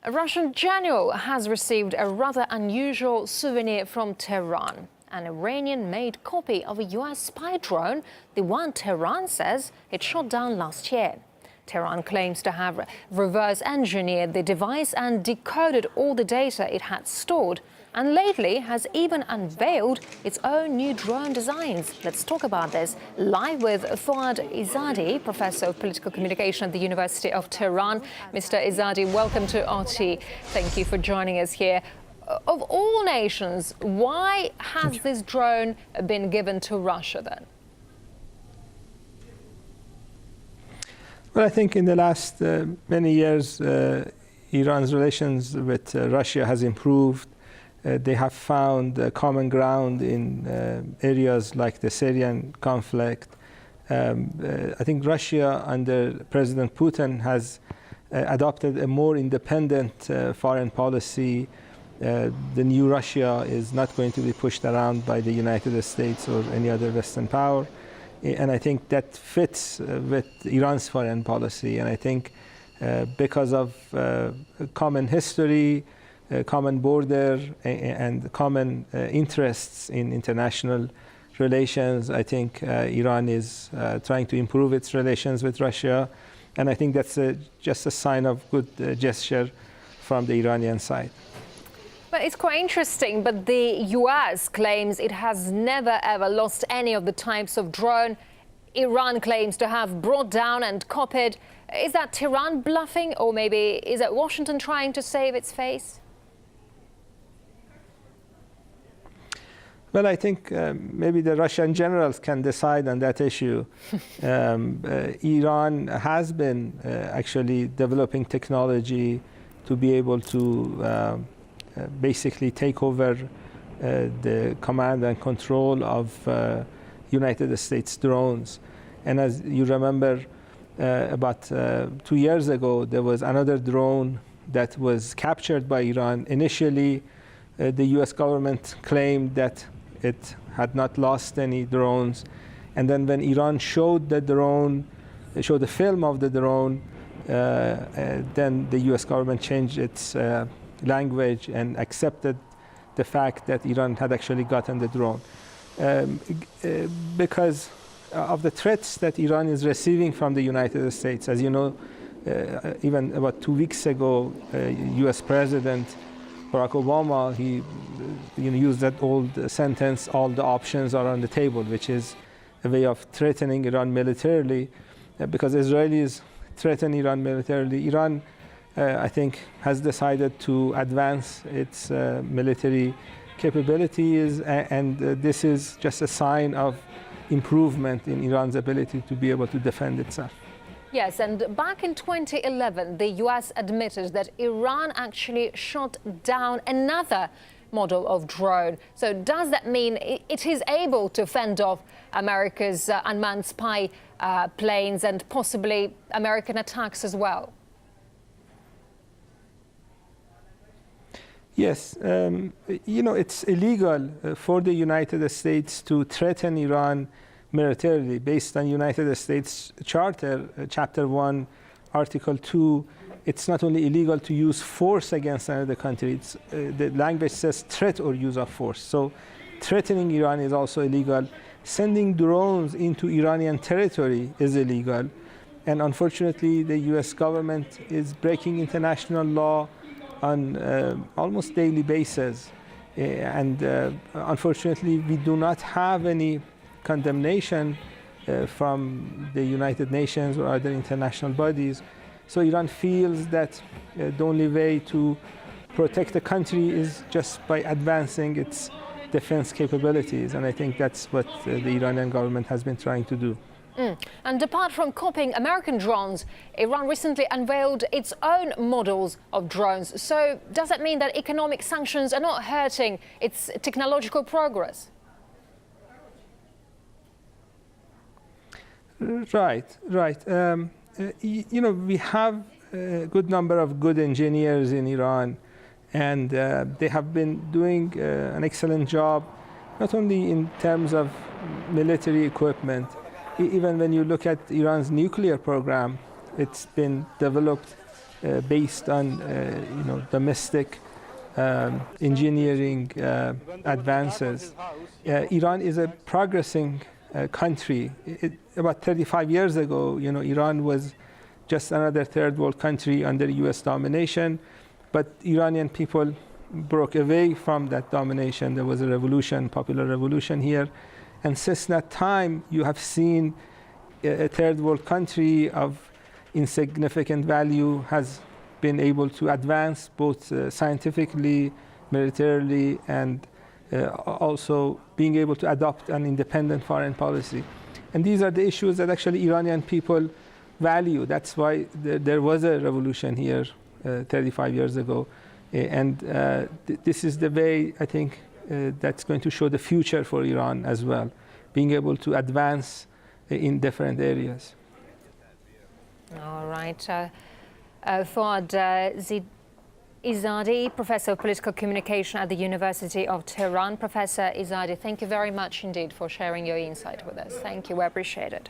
A Russian general has received a rather unusual souvenir from Tehran, an Iranian-made copy of a US spy drone, the one Tehran says it shot down last year. Tehran claims to have reverse-engineered the device and decoded all the data it had stored, and lately has even unveiled its own new drone designs. Let's talk about this live with Fouad Izadi, Professor of Political Communication at the University of Tehran. Mr. Izadi, welcome to RT. Thank you for joining us here. Of all nations, why has this drone been given to Russia then? Well, I think in the last many years, Iran's relations with Russia has improved. They have found common ground in areas like the Syrian conflict. I think Russia under President Putin has adopted a more independent foreign policy. The new Russia is not going to be pushed around by the United States or any other Western power. And I think that fits with Iran's foreign policy. And I think because of common history, common border, and common interests in international relations, I think Iran is trying to improve its relations with Russia. And I think that's just a sign of good gesture from the Iranian side. But it's quite interesting, but the US claims it has never ever lost any of the types of drone Iran claims to have brought down and copied. Is that Tehran bluffing, or maybe is it Washington trying to save its face? Well, I think maybe the Russian generals can decide on that issue. Iran has been actually developing technology to be able to basically take over the command and control of United States drones. And as you remember, about 2 years ago, there was another drone that was captured by Iran. Initially, the US government claimed that it had not lost any drones. And then when Iran showed the drone, showed the film of the drone, then the US government changed its language and accepted the fact that Iran had actually gotten the drone. Because of the threats that Iran is receiving from the United States. As you know, even about 2 weeks ago, US President Barack Obama, he used that old sentence, all the options are on the table, which is a way of threatening Iran militarily. Because Israelis threaten Iran militarily, Iran I think has decided to advance its military capabilities, and this is just a sign of improvement in Iran's ability to be able to defend itself. Yes, and back in 2011, the US admitted that Iran actually shot down another model of drone. So does that mean it is able to fend off America's unmanned spy planes and possibly American attacks as well? Yes, it's illegal for the United States to threaten Iran militarily based on United States Charter, Chapter 1, Article 2. It's not only illegal to use force against another country, the language says threat or use of force. So threatening Iran is also illegal. Sending drones into Iranian territory is illegal. And unfortunately, the US government is breaking international law on almost daily basis. And unfortunately, we do not have any condemnation from the United Nations or other international bodies. So Iran feels that the only way to protect the country is just by advancing its defense capabilities. And I think that's what the Iranian government has been trying to do. And apart from copying American drones, Iran recently unveiled its own models of drones. So does that mean that economic sanctions are not hurting its technological progress? Right. We have a good number of good engineers in Iran, and they have been doing an excellent job, not only in terms of military equipment. Even when you look at Iran's nuclear program, it's been developed based on domestic engineering advances. Iran is a progressing country. About 35 years ago, Iran was just another third world country under US domination, but Iranian people broke away from that domination. There was a revolution, popular revolution here. And since that time, you have seen a third world country of insignificant value has been able to advance both scientifically, militarily, and also being able to adopt an independent foreign policy. And these are the issues that actually Iranian people value. That's why there was a revolution here 35 years ago. And this is the way, I think, that's going to show the future for Iran as well, being able to advance in different areas. All right. Fuad Izadi, Professor of Political Communication at the University of Tehran. Professor Izadi, thank you very much indeed for sharing your insight with us. Thank you. We appreciate it.